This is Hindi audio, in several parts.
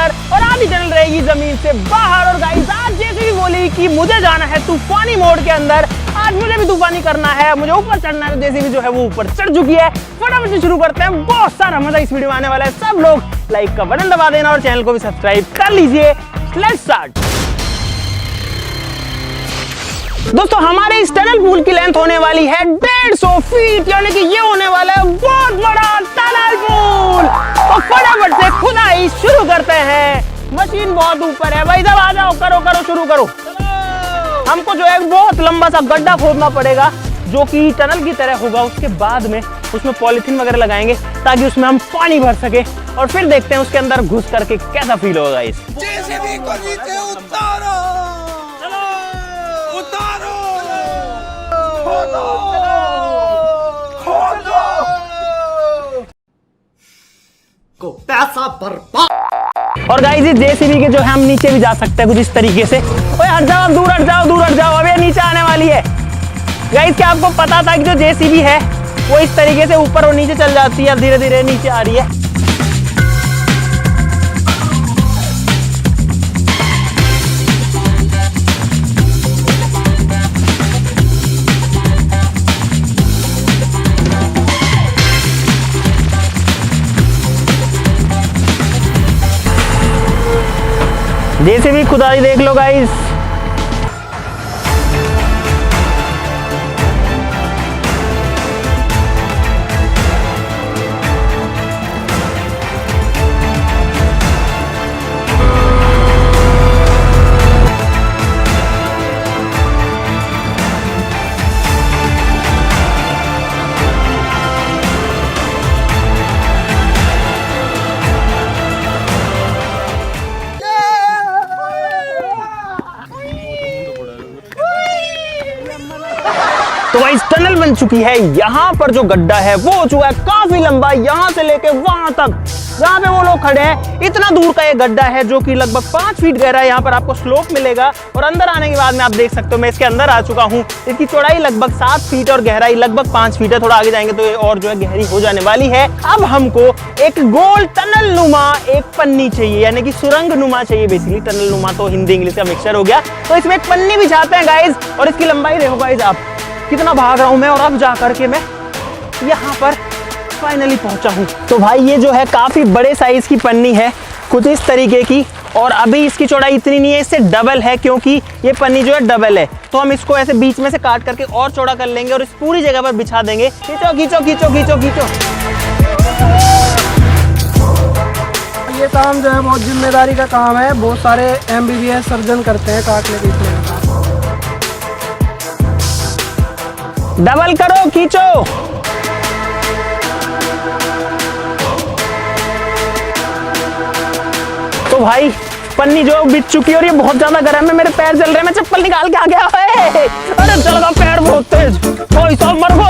अंदर और आधी टनल रहेगी जमीन से बाहर। और गाइस आज जेसीबी बोली कि मुझे जाना है तूफानी मोड के अंदर, आज मुझे भी तूफानी करना है, मुझे ऊपर चढ़ना है। तो जेसीबी जो है वो ऊपर चढ़ चुकी है। फटाफट से शुरू करते हैं, बहुत सारा मजा इस वीडियो में आने वाला है। सब लोग लाइक का बटन दबा देना और चैनल को भी सब्सक्राइब कर लीजिए। Let's start. दोस्तों हमारे इस टनल पूल की लेंथ होने वाली है 150 फीट, यानी कि ये होने वाला है बहुत बड़ा टनल पूल। तो फटाफट से खुदाई शुरू करते हैं। मशीन बहुत ऊपर है भाई, जब आ जाओ, करो शुरू करो। हमको जो है बहुत लंबा सा गड्ढा खोदना पड़ेगा जो कि टनल की तरह होगा। उसके बाद में उसमें पॉलीथीन वगैरह लगाएंगे ताकि उसमें हम पानी भर सके और फिर देखते हैं उसके अंदर घुस करके कैसा फील होगा। इस जेसीबी को नीचे उतारो, उतारो, खोदो, खोदो को पैसा बर्बाद। और गाइस इस जेसीबी के जो है हम नीचे भी जा सकते हैं कुछ इस तरीके से। ओए हट जाओ, दूर हट जाओ, दूर हट जाओ, अब ये नीचे आने वाली है। गाइस क्या आपको पता था कि जो जेसीबी है वो इस तरीके से ऊपर और नीचे चल जाती है, धीरे धीरे नीचे आ रही है। जेसीबी खुदाई देख लो गाइस। तो गाइस टनल बन चुकी है। यहाँ पर जो गड्ढा है वो हो चुका है काफी लंबा, यहाँ से लेके वहां तक जहाँ पे वो लोग खड़े हैं इतना दूर का ये गड्ढा है जो कि लगभग 5 फीट गहरा है। यहाँ पर आपको स्लोप मिलेगा और अंदर आने के बाद में आप देख सकते हो मैं इसके अंदर आ चुका हूँ। इसकी चौड़ाई लगभग 7 फीट और गहराई लगभग 5 फीट है। थोड़ा आगे जाएंगे तो ये और जो है गहरी हो जाने वाली है। अब हमको एक गोल टनल नुमा एक पन्नी चाहिए, यानी कि सुरंग नुमा चाहिए। बेसिकली टनल नुमा तो हिंदी इंग्लिश का मिक्सचर हो गया। तो इसमें एक पन्नी बिछाते हैं गाइज और इसकी लंबाई देखो गाइज आप कितना भाग रहा हूं मैं, और अब जा करके मैं यहाँ पर फाइनली पहुंचा हूं। तो भाई ये जो है काफी बड़े साइज की पन्नी है, कुछ इस तरीके की, और अभी इसकी चौड़ाई इतनी नहीं है, इससे डबल है क्योंकि ये पन्नी जो है डबल है। तो हम इसको ऐसे बीच में से काट करके और चौड़ा कर लेंगे और इस पूरी जगह पर बिछा देंगे। खींचो खींचो खींचो खींचो खींचो। ये काम जो है बहुत जिम्मेदारी का काम है, बहुत सारे MBBS सर्जन करते हैं काटने पीटने का। डबल करो, खींचो। तो भाई पन्नी जो बिछ चुकी है और ये बहुत ज्यादा गर्म है, मेरे पैर जल रहे हैं, मैं चप्पल निकाल के आ गया है। अरे चल रहा पैर बहुत तेज, कोई सब मर गो।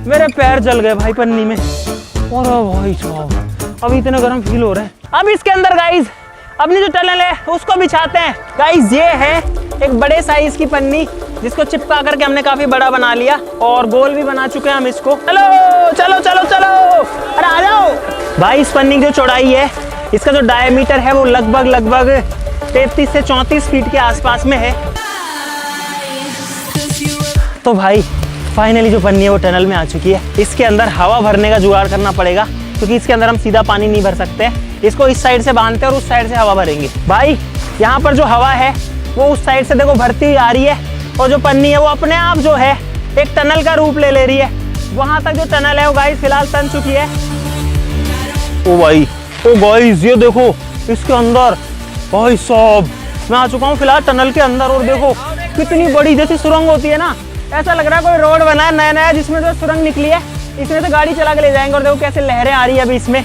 मेरे पैर जल गए भाई पन्नी में। और भाई साहब अभी इतने गर्म फील हो रहे हैं। अब इसके अंदर गाइस अपनी जो टनल है उसको बिछाते हैं। गाइस ये है एक बड़े साइज की पन्नी जिसको चिपका करके हमने काफी बड़ा बना लिया और गोल भी बना चुके हैं हम इसको। चलो चलो चलो चलो, अरे आ जाओ भाई। इस पन्नी की जो चौड़ाई है, इसका जो डायमीटर है वो लगभग 33 से 34 फीट के आसपास में है। तो भाई फाइनली जो पन्नी है वो टनल में आ चुकी है। इसके अंदर हवा भरने का जुगाड़ करना पड़ेगा क्योंकि इसके अंदर हम सीधा पानी नहीं भर सकते। इसको इस साइड से बांधते हैं और उस साइड से हवा भरेंगे। भाई यहाँ पर जो हवा है वो उस साइड से देखो भरती आ रही है और जो पन्नी है वो अपने आप जो है एक टनल का रूप ले रही है। वहां तक जो टनल है वो गाइस फिलहाल तन चुकी है। ओ भाई, ओ गाइस ये देखो इसके अंदर भाई साहब मैं आ चुका हूँ फिलहाल टनल के अंदर। और देखो कितनी बड़ी जैसी सुरंग होती है ना, ऐसा लग रहा है कोई रोड बना है नया नया जिसमें जो सुरंग निकली है, इसमें से गाड़ी चला के ले जाएंगे। और देखो कैसे लहरें आ रही है अभी इसमें।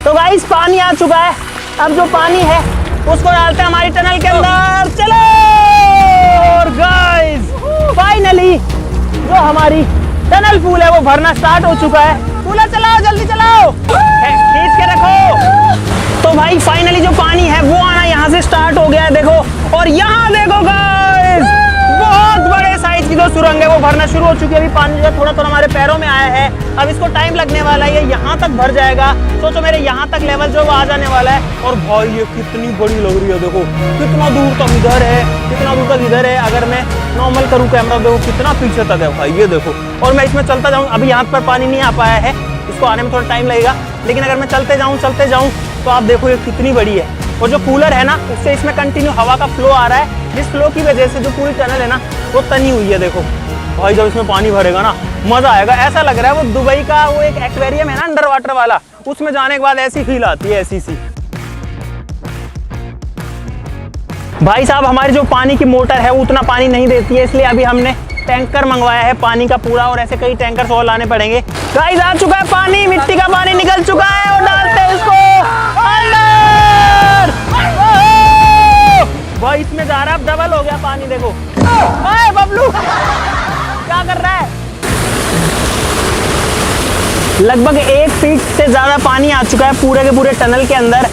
तो गाइस पानी आ चुका है। अब जो पानी है उसको डालते हैं हमारी टनल के अंदर। चलो। और गाइस फाइनली जो हमारी टनल पूल है वो भरना स्टार्ट हो चुका है। पूला चलाओ, जल्दी चलाओ, खींच के रखो। तो भाई फाइनली जो पानी है वो आना यहाँ से स्टार्ट हो गया है देखो। और यहाँ देखो गाइस बहुत बड़े साइज की जो सुरंग है वो भरना शुरू हो चुकी है। अभी पानी जो है थोड़ा थोड़ा हमारे पैरों में आया है। अब इसको टाइम लगने वाला है, ये यहाँ तक भर जाएगा। सोचो मेरे यहाँ तक लेवल जो वो आ जाने वाला है। और भाई ये कितनी बड़ी लग रही है, देखो कितना दूर तक इधर है, कितना दूर तक इधर है। अगर मैं नॉर्मल करूँ कैमरा, देखो कितना पीछे तक है भाई, ये देखो। और मैं इसमें चलता जाऊँ, अभी यहाँ पर पानी नहीं आ पाया है, इसको आने में थोड़ा टाइम लगेगा। लेकिन अगर मैं चलते जाऊँ तो आप देखो ये कितनी बड़ी है। और जो कूलर है ना, उससे इसमें कंटिन्यू हवा का फ्लो आ रहा है, जिस फ्लो की वजह से जो पूरी टनल है ना वो तनी हुई है। देखो भाई जब इसमें पानी भरेगा ना मजा आएगा। ऐसा लग रहा है वो दुबई का वो एक एक्वेरियम है ना अंडर वाटर वाला, उसमें जाने के बाद ऐसी फील आती है, ऐसी सी। भाई साहब हमारी जो पानी की मोटर है वो उतना पानी नहीं देती है, इसलिए अभी हमने टैंकर मंगवाया है पानी का पूरा, और ऐसे कई टैंकर और लाने पड़ेंगे। गाइस आ चुका है पानी, मिट्टी का पानी निकल चुका है और डालते हैं इसको अंदर। भाई इसमें जा रहा है, अब डबल हो गया पानी। देखो ओए बबलू क्या कर रहा है। लगभग 1 फीट से ज्यादा पानी आ चुका है पूरे के पूरे टनल के अंदर,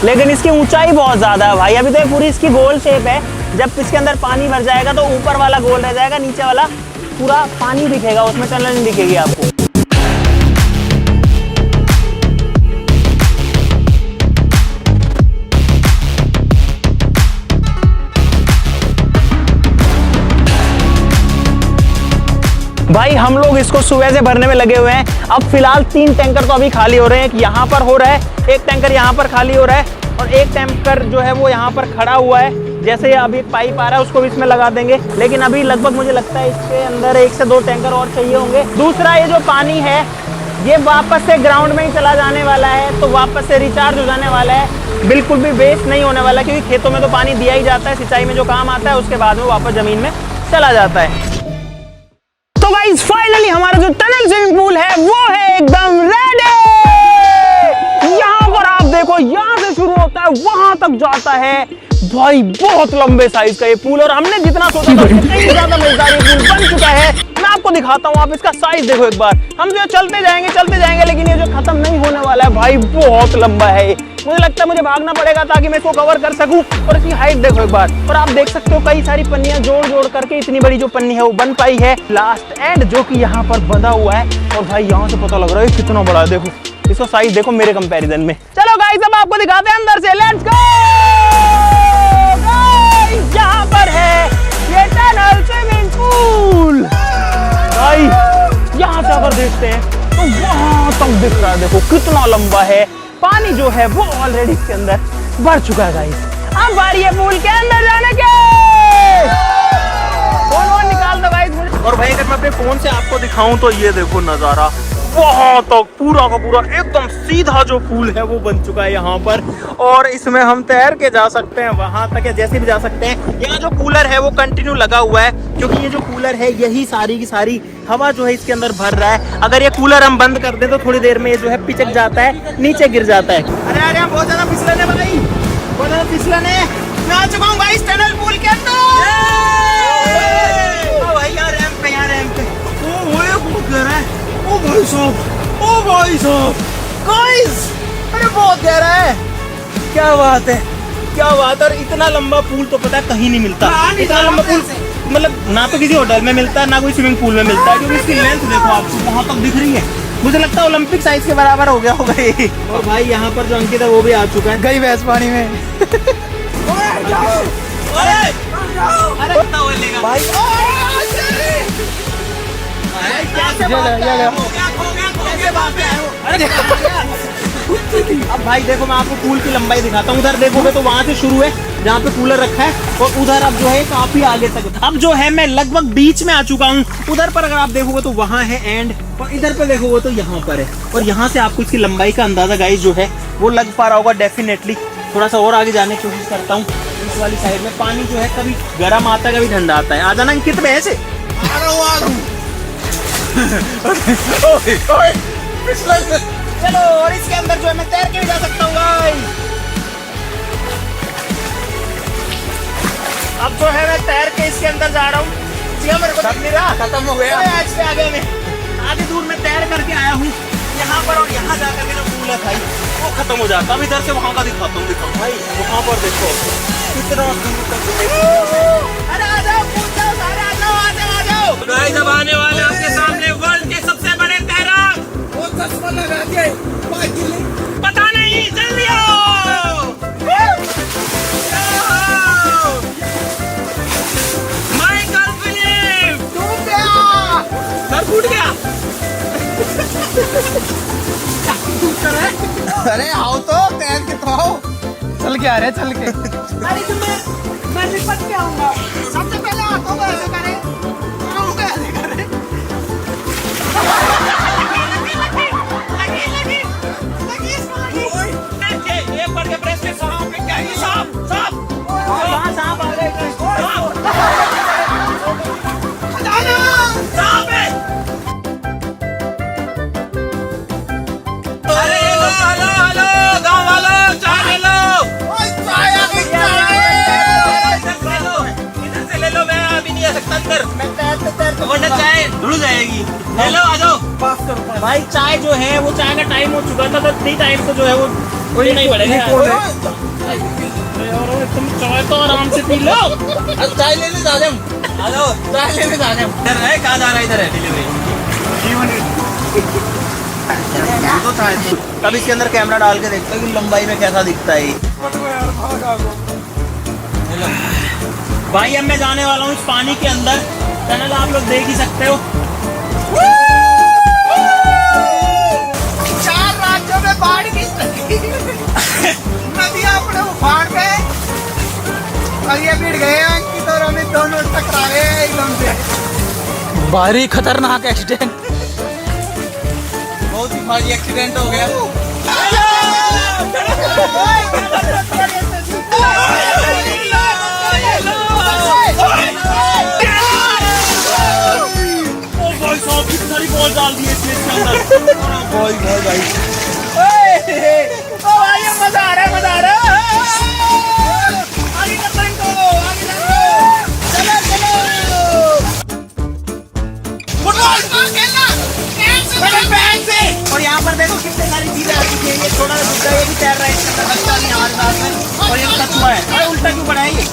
लेकिन इसकी ऊंचाई बहुत ज्यादा है भाई। अभी तो ये पूरी इसकी गोल शेप है, जब इसके अंदर पानी भर जाएगा तो ऊपर वाला गोल रह जाएगा, नीचे वाला पूरा पानी दिखेगा, उसमें टनल नहीं दिखेगी आपको। भाई हम लोग इसको सुबह से भरने में लगे हुए हैं। अब फिलहाल 3 टैंकर तो अभी खाली हो रहे हैं, एक यहाँ पर हो रहा है, एक टैंकर यहाँ पर खाली हो रहा है, और एक टैंकर जो है वो यहाँ पर खड़ा हुआ है। जैसे ये अभी पाइप आ रहा है उसको भी इसमें लगा देंगे, लेकिन अभी लगभग मुझे लगता है इसके अंदर 1 से 2 टैंकर और चाहिए होंगे। दूसरा ये जो पानी है ये वापस से ग्राउंड में ही चला जाने वाला है, तो वापस से रिचार्ज हो जाने वाला है, बिल्कुल भी वेस्ट नहीं होने वाला, क्योंकि खेतों में तो पानी दिया ही जाता है, सिंचाई में जो काम आता है उसके बाद में वापस जमीन में चला जाता है। तो गाइस फाइनली हमारा जो टनल स्विमिंग पूल है वो है एकदम रेडी। यहाँ पर आप देखो, यहाँ से शुरू होता है वहां तक जाता है। भाई बहुत लंबे साइज का ये पूल, और हमने जितना सोचा था उससे कहीं ज्यादा मजेदार ये पूल बन चुका है। मैं आपको दिखाता हूँ, आप इसका साइज देखो एक बार। हम जो चलते जाएंगे, लेकिन ये जो खत्म नहीं होने वाला है भाई, बहुत लंबा है। मुझे लगता है मुझे भागना पड़ेगा ताकि मैं इसको कवर कर सकूं। और इसकी हाइट देखो एक बार, और आप देख सकते हो कई सारी पन्नियां जोड़ करके इतनी बड़ी जो पन्नी है वो बन पाई है। लास्ट एंड जो कि यहाँ पर बंधा हुआ है, और भाई यहाँ से पता लग रहा है कितना बड़ा है। देखो इसका साइज देखो मेरे कंपैरिजन में। चलो गाइस अब आपको दिखाते हैं अंदर से, लेट्स गो। गाइस यहाँ पर है ये टनल स्विमिंग पूल। भाई यहाँ से अगर देखते हैं तो वहां तक दिख रहा है, देखो कितना लंबा है। पानी जो है वो ऑलरेडी इसके अंदर भर चुका है गाइस। अब बारी है पूल के अंदर जाने के। फोन निकाल दो गाइस मुझे। और भाई अगर मैं अपने फोन से आपको दिखाऊं तो ये देखो नजारा, वहां तक पूरा का पूरा एकदम सीधा जो पूल है वो बन चुका है यहाँ पर, और इसमें हम तैर के जा सकते हैं वहां तक, या जैसे भी जा सकते हैं। यहाँ जो कूलर है वो कंटिन्यू लगा हुआ है, क्योंकि ये जो कूलर है यही सारी की सारी हवा जो है इसके अंदर भर रहा है। अगर ये कूलर हम बंद कर दें तो थोड़ी देर में ये जो है पिचक जाता है, नीचे गिर जाता है। अरे बहुत ज्यादा फिसलन है भाई, बहुत ज्यादा फिसलन है। मैं आ चुका हूँ भाई टनल पूल के अंदर। भाई यहाँ रैंप पे, यहाँ रैंप पे। बहुत गहरा है। ओ भाई साहब गाइस, अरे बहुत गहरा है। क्या बात है, क्या बात है। और इतना लंबा पूल तो पता है कहीं नहीं मिलता। इतना लंबा पूल मतलब ना तो किसी होटल में मिलता है, ना कोई स्विमिंग पूल में मिलता है, क्योंकि इसकी लेंथ देखो आपको वहां तक दिख रही है। मुझे लगता है ओलंपिक साइज के बराबर हो गया होगा ये। और भाई यहाँ पर जो अंकित है वो भी आ चुका है, गई भैंस पानी में। अरे भाई अब भाई देखो मैं आपको पूल की लंबाई दिखाता हूँ। उधर देखोगे तो वहां से शुरू है जहाँ पे कूलर रखा है, और उधर अब जो है काफी आगे तक। अब जो है मैं लगभग बीच में आ चुका हूँ। उधर पर अगर आप देखोगे तो वहां है एंड, और इधर पे देखोगे तो यहाँ पर है। और यहाँ से आपको इसकी लंबाई का अंदाजा गाइस जो है वो लग पा रहा होगा डेफिनेटली। थोड़ा सा और आगे जाने की कोशिश करता हूँ। इस वाली साइड में पानी जो है कभी गर्म आता है कभी ठंडा आता है। आ जाना अंकित में ऐसे। चलो, और इसके अंदर जो है मैं तैर के भी जा सकता हूँ गाइस। अब जो है मैं तैर के इसके अंदर जा रहा हूँ। मेरे को नहीं रहा, खत्म हो गया। आज पे आगे में आधी दूर में तैर करके आया हूँ यहाँ पर, और यहाँ जाकर मेरा पूल है भाई वो खत्म हो जाता। अब इधर से वहाँ का दिखाता हूँ, दिखाऊँ भाई। वहाँ पर देखो कितना दूर तक। अरे आ जाओ, पूछ जाओ सारे, आ जाओ आ जाओ आ जाओ। गाइस अब आने वाले हैं आपके सामने वर्ल्ड के सबसे बड़े तैराक। वो चश्मा लगा के बाकी पता नहीं, जल्दी आओ। माइकल फिलिप डूब गया। सर फूट गया। अरे आओ तो तैर के तो आओ। चल के आ रहे, चल के। अरे मैं निपट के आऊंगा। सबसे पहले हाथों को ऐसे करें, पाँव को ऐसे करें। लगी इसको लगी। एक बार के प्रेस पे सांप पे क्या है? सांप सांप सांप आ गए। सांप है। अरे हेलो हेलो हेलो गाँव वालों, चाय ले लो। इधर से ले लो, मैं अभी नहीं आ सकता अंदर, वरना चाय धुल जाएगी। ले लो, आ जाओ। भाई चाय जो है वो चाय का टाइम हो चुका था, तो इतनी टाइम तो जो है वो लेना ही पड़ेगा। अरे तुम चाय तो आराम से पी लो। चाय लेने जा रहे हम। आ जाओ, चाय लेने जा रहे हम। इधर है, कहाँ जा रहा है? इधर है डिलीवरी। अब इसके अंदर कैमरा डाल के देखता हूँ कि लंबाई में कैसा दिखता है ये। भाई अब मैं जाने वाला हूँ इस पानी के अंदर। टनल आप लोग देख ही सकते हो। 4 राज्यों में बाढ़ की स्थिति। नदियां अपने उफान पे और ये भिड़ गए हैं अंकित और अमित, दोनों टकरा गए एकदम से। भारी खतरनाक एक्सीडेंट। बहुत ही भारी एक्सीडेंट हो गया। भाई साहब कितनी सारी बॉल डाल दी है इसके अंदर। भाई भाई मजा आ रहा है, मजा आ रहा है। आगे चलो, आगे चलो, चलो। फुटबॉल खेलना पैन से। और यहाँ पर देखो कितनी सारी चीजें आ चुकी है। ये छोटा सा गुड्डा, ये भी तैर रहा है इसके अंदर, बच्चा भी हमारे साथ में। और ये कछुआ है। अरे उल्टा क्यों पड़ा है ये?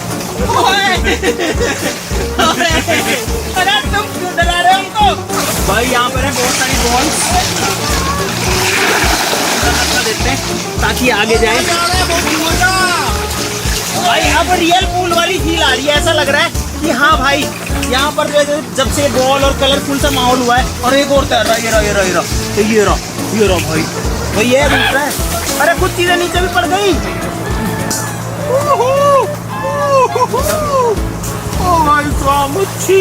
अरे तुम क्यों डरा रहे हो हमको? भाई यहाँ पर है बहुत सारी बॉल्स देते हैं ताकि आगे जाए। भाई यहाँ पर रियल पूल वाली फील आ रही है। ऐसा लग रहा है कि हाँ भाई यहाँ पर जो है जब से बॉल और कलरफुल सा माहौल हुआ है। और एक और तैर रहा है, ये रहा ये रहा ये रहा ये रहा भाई ये दूसरा है। अरे कुछ चीजें नीचे भी पड़ गई। भाई साहब मच्छी।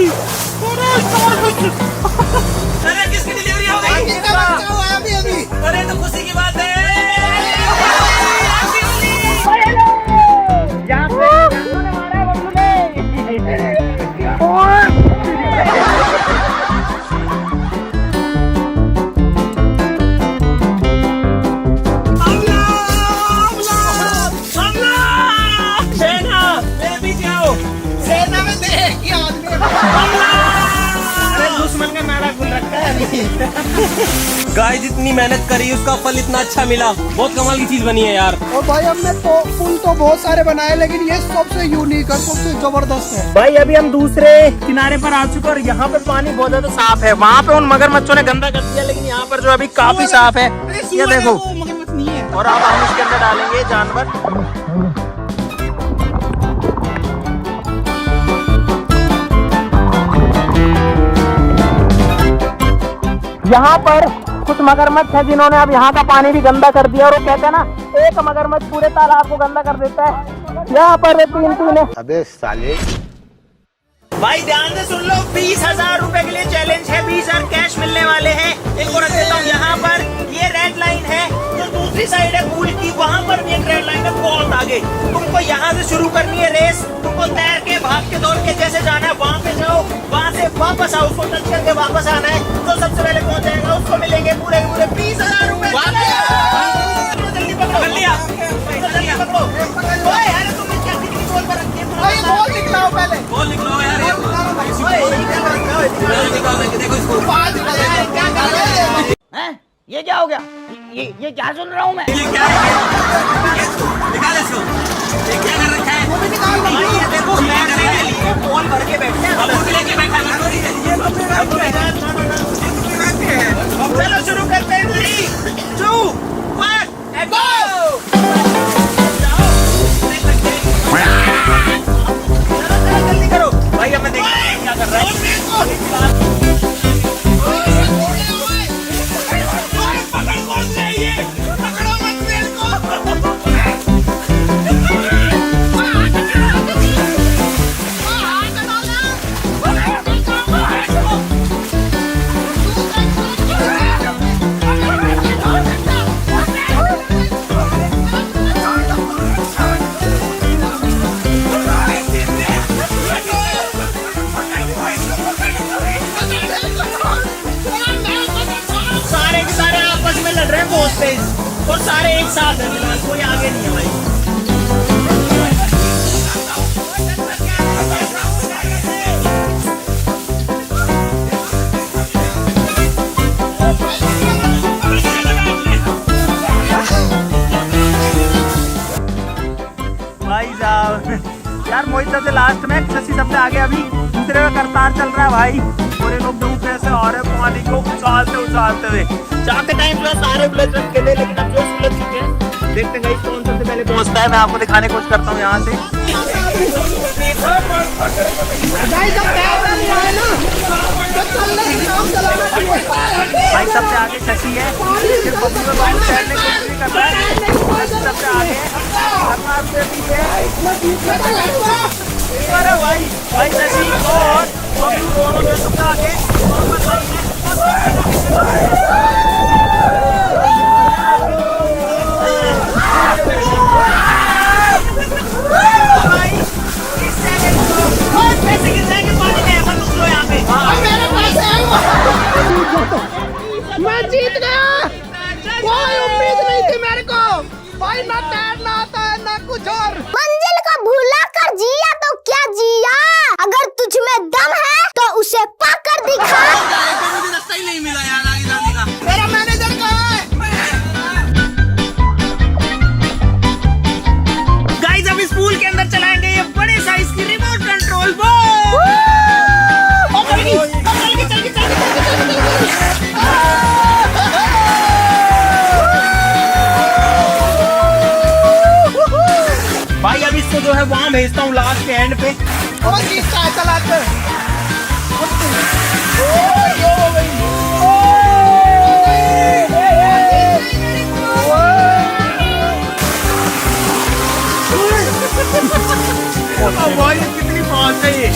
अरे किसकी डिलीवरी हो गई? किसका बच्चा हुआ है अभी? अरे तो खुशी की बात है। सेना में देख के आदमी। अरे दुश्मन का नारा खुल रखा है अभी। गाय जितनी मेहनत करी उसका फल इतना अच्छा मिला। बहुत कमाल की चीज बनी है यार। और भाई हमने पुल तो बहुत सारे बनाए, लेकिन ये सबसे यूनिक है, सबसे जबरदस्त है। भाई अभी हम दूसरे किनारे पर आ चुके हैं और यहाँ पे पानी बहुत ज्यादा साफ है। वहाँ पे उन मगरमच्छों ने गंदा कर दिया, लेकिन यहाँ पर जो अभी काफी साफ है। ये देखो। मगरमच्छ नहीं है। और अब हम इसके अंदर डालेंगे जानवर। यहाँ पर कुछ मगरमच्छ है जिन्होंने अब यहाँ का पानी भी गंदा कर दिया। और वो कहते हैं ना, एक मगरमच्छ पूरे तालाब को गंदा कर देता है। यहाँ पर 3 है। अबे साले। भाई ध्यान से सुन लो, 20,000 रुपए के लिए चैलेंज है। 20,000 कैश मिलने वाले हैं। इनको रख देता हूँ यहाँ पर। ये रेड लाइन है जो दूसरी साइड है पूल की, वहाँ पर भी एक रेड लाइन है बहुत आगे। तुमको यहाँ से शुरू करनी है रेस। तुमको तैर के, भाग के, दौड़ के जैसे जाना है वहाँ पे जाओ, वहाँ से वापस आओ, उसको टच करके वापस आना है। तो सबसे पहले पहुँच जाएगा उसको मिलेंगे पूरे 20,000 रुपए। जल्दी पकड़ो, जल्दी पकड़ो। अरे तुम कितनी बॉल पर रखी है? बॉल निकलाओ पहले। बॉल निकलो यार। देखो इसको। ये क्या हो गया? ये क्या सुन रहा हूँ मैं? ये क्या है? निकाल इसको। ये क्या कर रखा है? भाई ये देखो, बॉल भर के बैठे हैं। अब वो लेके बैठा है। चलो शुरू करते हैं 3, 2, 1 गो। जल्दी करो भाई, हमें देखना क्या कर रहा है। सारे के सारे आपस में लड़ रहे हैं बहुत तेज और सारे एक साथ हैं, फिलहाल कोई आगे नहीं है भाई। भाई साहब यार, मोहित सबसे लास्ट में, शशि सबसे आगे, अभी दूसरे में करतार चल रहा है भाई। और ये लोग दूसरे से और पानी को उछालते हुए जाते टाइम जो है सारे बुलेट रख के थे, लेकिन अब जो सुलझ चुके हैं। देखते हैं गाइस कौन सबसे पहले पहुंचता है। मैं आपको दिखाने की कोशिश करता हूँ यहाँ से। भाई सबसे आगे शशि है, सिर्फ बब्बू में बाहर तैरने की कोशिश कर रहा है। सबसे आगे अरे भाई शशि और बब्बू दोनों में सबसे आगे। मैं जीत गया, कोई उम्मीद नहीं थी मेरे को भाई, ना तैरना आता है ना कुछ और। मंजिल को भूला कर जिया तो क्या जिया, अगर तुझ में दम है तो उसे पाकर दिखा। मुझे रास्ता ही नहीं मिला यार आगे जाने का। मेरा मैनेजर कहाँ है? गाइस अब इस पूल के अंदर चलाएंगे ये बड़े साइज की रिमोट कंट्रोल भाई। अब इसको जो है वहां भेजता हूँ लास्ट के एंड पे। और जीतता है चलाते। भाई कितनी फास्ट है ये।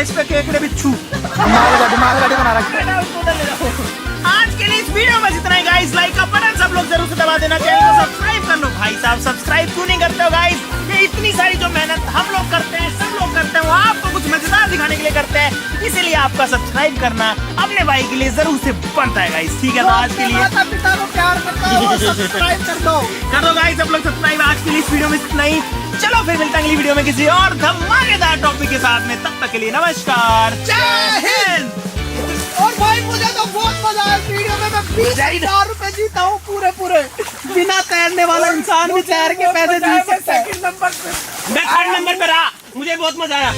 इस पे केकड़े बिच्छू मालगाड़ी बना रखी है। आज के लिए इस वीडियो में इतना ही गाइस। लाइक का बटन सब लोग जरूर से दबा देना, चैनल को सब्सक्राइब कर लो। भाई साहब सब्सक्राइब क्यों नहीं करते हो गाइस? ये इतनी सारी जो मेहनत हम लोग करते हैं, सब लोग करते हैं, वो आपको कुछ मजेदार दिखाने के लिए करते हैं, इसीलिए आपका सब्सक्राइब करना अपने भाई के लिए जरूर से बनता है गाइस। ठीक है, तो आज के लिए माता पिता को प्यार करता हो सब्सक्राइब कर दो गाइस सब लोग सब्सक्राइब। आज के लिए इस वीडियो में इतना ही। चलो फिर मिलते हैं अगली वीडियो में किसी और धमाकेदार टॉपिक के साथ में। तब तक के लिए नमस्कार, जय हिंद। और भाई मुझे तो बहुत मजा आया वीडियो में। मैं 20,000 रुपए जीता हूँ पूरे बिना तैरने वाला इंसान भी तैर के पैसे जीत सकता है। मैं 3rd नंबर पे रहा, मुझे बहुत मजा आया।